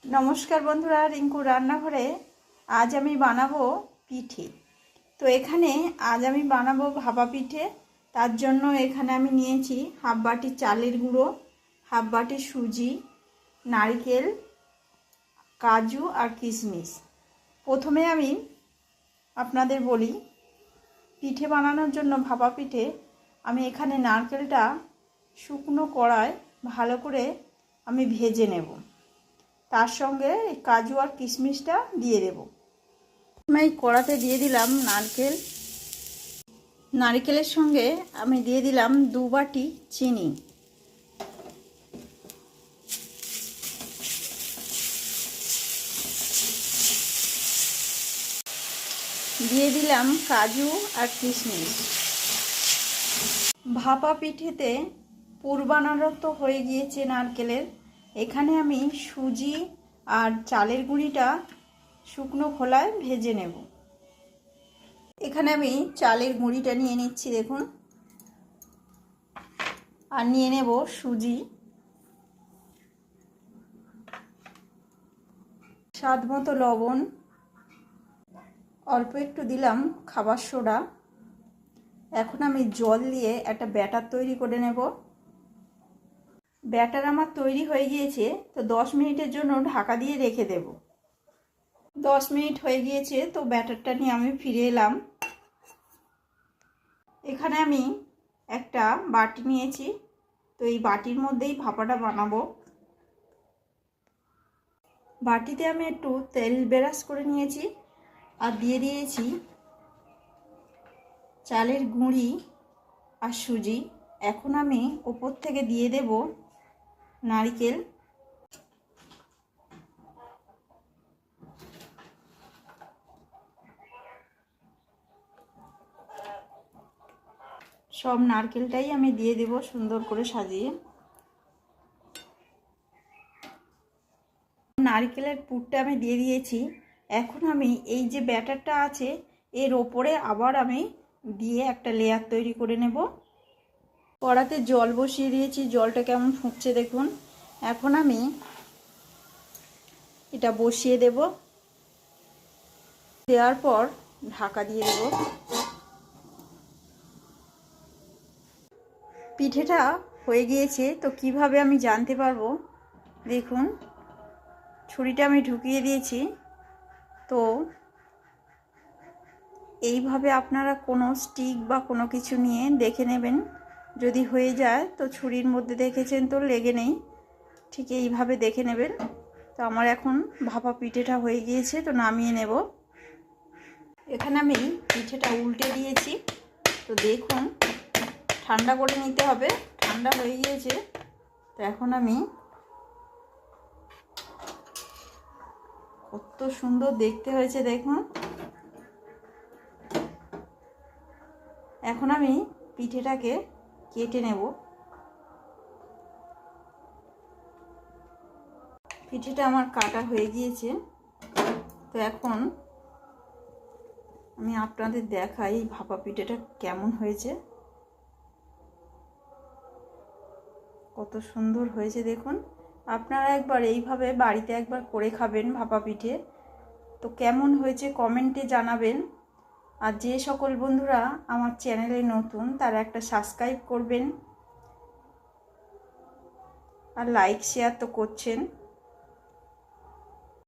নমস্কার বন্ধুরা, রিঙ্কু রান্নাঘরে আজ আমি বানাবো পিঠে। তো এখানে আজ আমি বানাবো ভাপা পিঠে। তার জন্য এখানে আমি নিয়েছি হাফ বাটি চালের গুঁড়ো, হাফ বাটি সুজি, নারকেল, কাজু আর কিশমিশ। প্রথমে আমি আপনাদের বলি, পিঠে বানানোর জন্য ভাপা পিঠে আমি এখানে নারকেলটা শুকনো কড়ায় ভালো করে আমি ভেজে নেব। তার সঙ্গে এই কাজু আর কিশমিশটা দিয়ে দেব। আমি এই কড়াতে দিয়ে দিলাম নারকেলের সঙ্গে আমি দিয়ে দিলাম 2 বাটি চিনি, দিয়ে দিলাম কাজু আর কিশমিশ। ভাপা পিঠেতে পুর বানানো তো হয়ে গিয়েছে নারকেলের। এখানে আমি সুজি আর চালের গুঁড়িটা শুকনো খোলায় ভেজে নেব। এখানে আমি চালের গুঁড়িটা নিয়ে নিচ্ছি দেখুন, আর নিয়ে নেব সুজি, স্বাদ মতো লবণ, অল্প একটু দিলাম খাবার সোডা। এখন আমি জল দিয়ে একটা ব্যাটার তৈরি করে নেব। ব্যাটার আমার তৈরি হয়ে গিয়েছে, তো 10 মিনিটের জন্য ঢাকা দিয়ে রেখে দেব। 10 মিনিট হয়ে গিয়েছে, তো ব্যাটারটা নিয়ে আমি ফিরে এলাম। এখানে আমি একটা বাটি নিয়েছি, তো এই বাটির মধ্যেই ভাপাটা বানাবো। বাটিতে আমি একটু তেল ব্রাশ করে নিয়েছি আর দিয়ে দিয়েছি চালের গুঁড়ি আর সুজি। এখন আমি উপর থেকে দিয়ে দেব নারকেল। সব নারকেলটাই আমি দিয়ে দেব সুন্দর করে সাজিয়ে। নারকেলের পুরটা আমি দিয়ে দিয়েছি। এখন আমি এই যে ব্যাটারটা আছে এর ওপরে আবার আমি দিয়ে একটা লেয়ার তৈরি করে নেব। কড়াতে জল বসিয়ে দিয়েছি, জলটা কেমন ফুটছে দেখুন। এখন আমি এটা বসিয়ে দেব, দেওয়ার পর ঢাকা দিয়ে দেব। পিঠেটা হয়ে গিয়েছে, তো কিভাবে আমি জানতে পারবো দেখুন, ছুরিটা আমি ঢুকিয়ে দিয়েছি। তো এইভাবে আপনারা কোনো স্টিক বা কোনো কিছু নিয়ে দেখে নেবেন, যদি হয়ে যায় তো ছুরির মধ্যে দেখেছেন তো লেগে নেই, ঠিক এইভাবে দেখে নেবেন। তো আমার এখন ভাপা পিঠেটা হয়ে গিয়েছে, তো নামিয়ে নেব। এখানে আমি পিঠেটা উল্টে দিয়েছি, তো দেখুন ঠান্ডা করে নিতে হবে। ঠান্ডা হয়ে গিয়েছে, তো এখন আমি, কত সুন্দর দেখতে হয়েছে দেখুন। এখন আমি পিঠেটাকে কেটে নেব। পিঠেটা আমার কাটা হয়ে গিয়েছে, তো এখন আমি আপনাদের দেখাই ভাপা পিঠেটা কেমন হয়েছে। কত সুন্দর হয়েছে দেখুন। আপনারা একবার এইভাবে বাড়িতে একবার করে খাবেন ভাপা পিঠে। তো কেমন হয়েছে কমেন্টে জানাবেন। আর যে সকল বন্ধুরা আমার চ্যানেলে নতুন তারা একটা সাবস্ক্রাইব করবেন, আর লাইক শেয়ার তো করছেন।